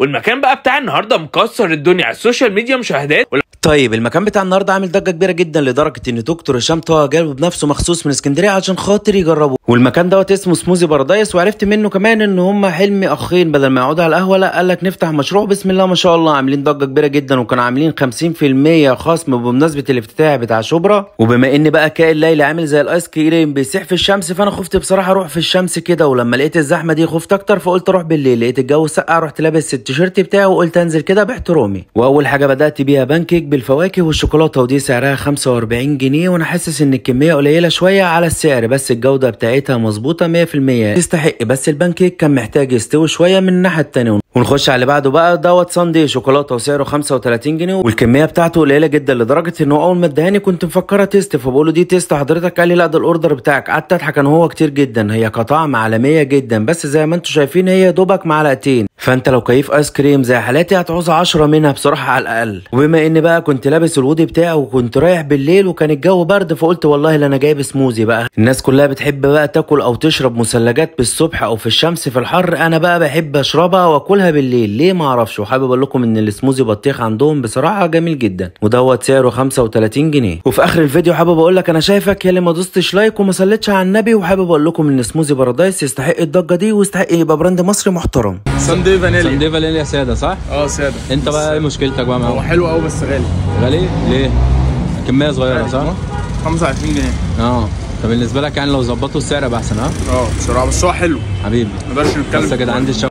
والمكان بقى بتاع النهارده مكسر الدنيا على السوشيال ميديا مشاهدات. طيب المكان بتاع النهارده عامل ضجه كبيره جدا لدرجه ان دكتور هشام طه جابه بنفسه مخصوص من اسكندريه عشان خاطر يجربه. والمكان دوت اسمه سموزي بارادايس، وعرفت منه كمان ان هم حلمي اخين بدل ما يقعدوا على القهوه لا قال لك نفتح مشروع. بسم الله ما شاء الله عاملين ضجه كبيره جدا، وكانوا عاملين 50% خصم بمناسبه الافتتاح بتاع شبرا. وبما ان بقى كائن ليلي عامل زي الايس كريم بيسيح في الشمس، فانا خفت بصراحه اروح في الشمس كده، ولما لقيت الزحمه دي خفت اكتر فقلت اروح بالليل. لقيت الجو سقع، رحت لابس التيشيرت بتاعي وقلت انزل كده باحترامي. واول حاجه بدات بيها بانكيك بالفواكه والشوكولاته، ودي سعرها 45 جنيه، وانا حاسس ان الكميه قليله شويه على السعر، بس الجوده بتاعتها مظبوطه 100% تستحق. بس البانكيك كان محتاج يستوي شويه من الناحيه الثانيه. ونخش على اللي بعده بقى دوت ساندي شوكولاته وسعره 35 جنيه، والكميه بتاعته قليله جدا لدرجه انه اول ما اداني كنت مفكرها تيست، فبقول له دي تيست حضرتك؟ قال لي لا ده الاوردر بتاعك. قعدت اضحك ان هو كتير جدا، هي كطعم عالميه جدا، بس زي ما انتم شايفين هي دوبك معلقتين، فانت لو كيف ايس كريم زي حالاتي هتعوز 10 منها بصراحه على الاقل. وبما ان بقى كنت لابس الودي بتاعي وكنت رايح بالليل وكان الجو برد، فقلت والله لا انا جايب سموزي بقى. الناس كلها بتحب بقى تاكل او تشرب مثلجات بالصبح او في الشمس في الحر، انا بقى بحب اشربها واكلها بالليل، ليه ما اعرفش. وحابب اقول لكم ان السموزي بطيخ عندهم بصراحه جميل جدا، ودوت سعره 35 جنيه. وفي اخر الفيديو حابب اقول لك انا شايفك يا اللي ما دوستش لايك وما صليتش على النبي، وحابب اقول لكم ان سموزي بارادايس يستحق الضجه دي ويستحق يبقى براند مصري محترم. ساندي فانيليا ساده صح؟ ساده. انت بقى ايه مشكلتك بقى معاه؟ هو حلو قوي بس غالي. غالي ليه؟ كميه صغيره صح؟ 25 جنيه. طب بالنسبه لك يعني لو ظبطوا السعر يبقى احسن. بصراحه بس هو حلو حبيبي. ما نقدرش نتكلم بس يا جدعان عندي